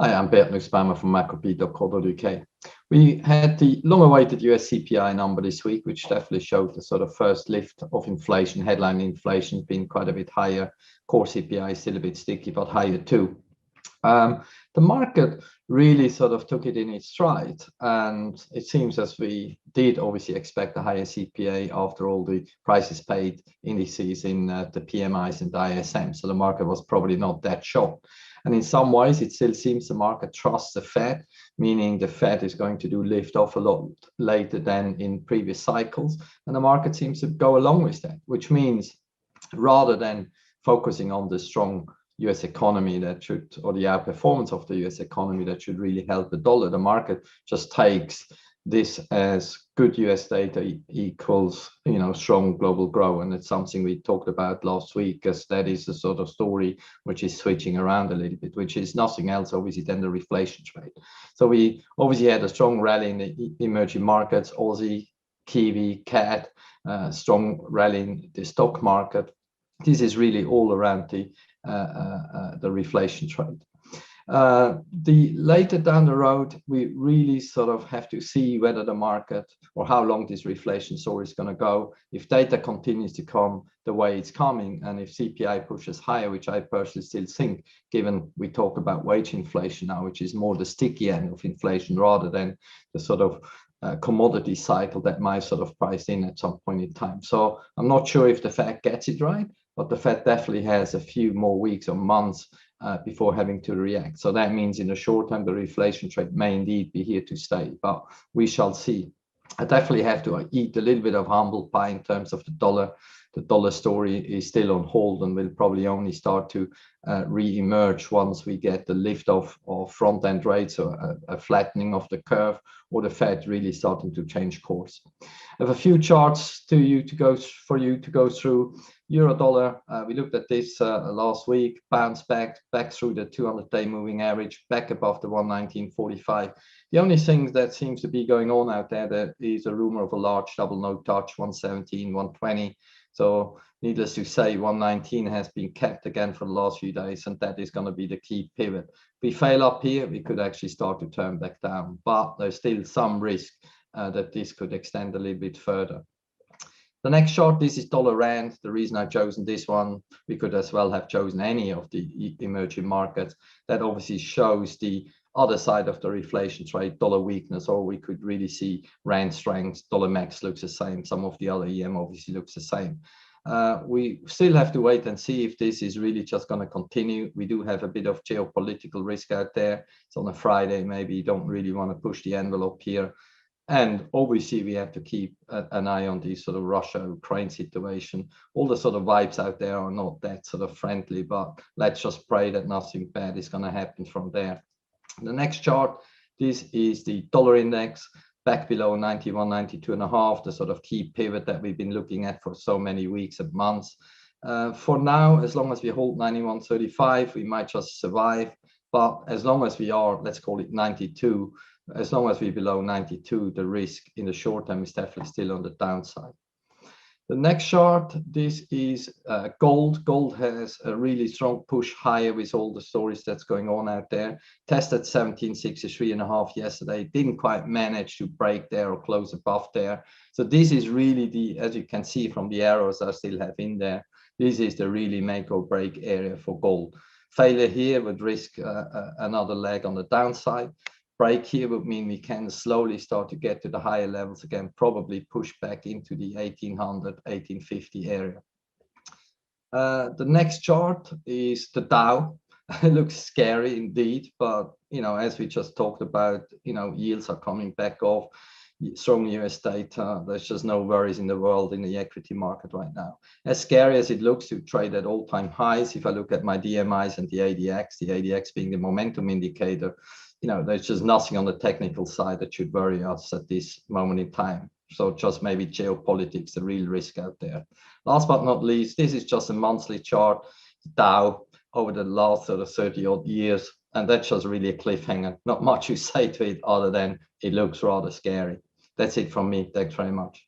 Hi, I'm Bert Nussbaumer from macrobeat.co.uk. We had the long-awaited US CPI number this week, which definitely showed the sort of first lift of inflation. Headline inflation been quite a bit higher. Core CPI is still a bit sticky, but higher too. The market really sort of took it in its stride, and it seems as we did obviously expect a higher CPI after all the prices paid indices in the PMIs and the ISM. So the market was probably not that shocked. And in some ways, it still seems the market trusts the Fed, meaning the Fed is going to do lift off a lot later than in previous cycles. And the market seems to go along with that, which means rather than focusing on the strong US economy that should, or the outperformance of the US economy that should really help the dollar, the market just takes this as good US data equals, strong global growth. And it's something we talked about last week, because that is the sort of story which is switching around a little bit, which is nothing else obviously than the reflation trade. So we obviously had a strong rally in the emerging markets, Aussie, Kiwi, CAD, strong rally in the stock market. This is really all around the reflation trade. The later down the road, we really sort of have to see whether the market or how long this reflation story is going to go. If data continues to come the way it's coming, and if CPI pushes higher, which I personally still think, given we talk about wage inflation now, which is more the sticky end of inflation rather than the sort of commodity cycle that might sort of price in at some point in time. So I'm not sure if the Fed gets it right, but the Fed definitely has a few more weeks or months before having to react. So that means in the short term, the reflation trade may indeed be here to stay, but we shall see. I definitely have to eat a little bit of humble pie in terms of the dollar. The dollar story is still on hold and will probably only start to re-emerge once we get the lift of front-end rates, or a flattening of the curve, or the Fed really starting to change course. I have a few charts for you to go through. Euro dollar, we looked at this last week, bounced back through the 200-day moving average, back above the 119.45. The only thing that seems to be going on out there is a rumor of a large double no touch, 117, 120. So needless to say, 119 has been kept again for the last few days, and that is going to be the key pivot. If we fail up here, we could actually start to turn back down, but there's still some risk that this could extend a little bit further. The next chart, this is dollar rand. The reason I've chosen this one, we could as well have chosen any of the emerging markets. That obviously shows the other side of the reflation trade, dollar weakness, or we could really see rand strength. Dollar max looks the same. Some of the other EM obviously looks the same. We still have to wait and see if this is really just going to continue. We do have a bit of geopolitical risk out there. It's on a Friday. Maybe you don't really want to push the envelope here. And obviously, we have to keep an eye on the sort of Russia-Ukraine situation. All the sort of vibes out there are not that sort of friendly, but let's just pray that nothing bad is going to happen from there. The next chart, this is the dollar index, back below 91, 92.5, the sort of key pivot that we've been looking at for so many weeks and months. For now, as long as we hold 91.35, we might just survive. But as long as we are, let's call it 92, as long as we're below 92, the risk in the short term is definitely still on the downside. The next chart, this is gold. Gold has a really strong push higher with all the stories that's going on out there. Tested 1763.5 yesterday, didn't quite manage to break there or close above there. So this is really as you can see from the arrows I still have in there, this is the really make or break area for gold. Failure here would risk another leg on the downside. Break here would mean we can slowly start to get to the higher levels again, probably push back into the 1800, 1850 area. The next chart is the Dow. It looks scary indeed, but as we just talked about, yields are coming back off. Strong US data. There's just no worries in the world in the equity market right now. As scary as it looks to trade at all-time highs, if I look at my DMIs and the ADX being the momentum indicator, there's just nothing on the technical side that should worry us at this moment in time. So just maybe geopolitics, the real risk out there. Last but not least, this is just a monthly chart, Dow over the last sort of 30 odd years. And that's just really a cliffhanger. Not much to say to it other than it looks rather scary. That's it from me. Thanks very much.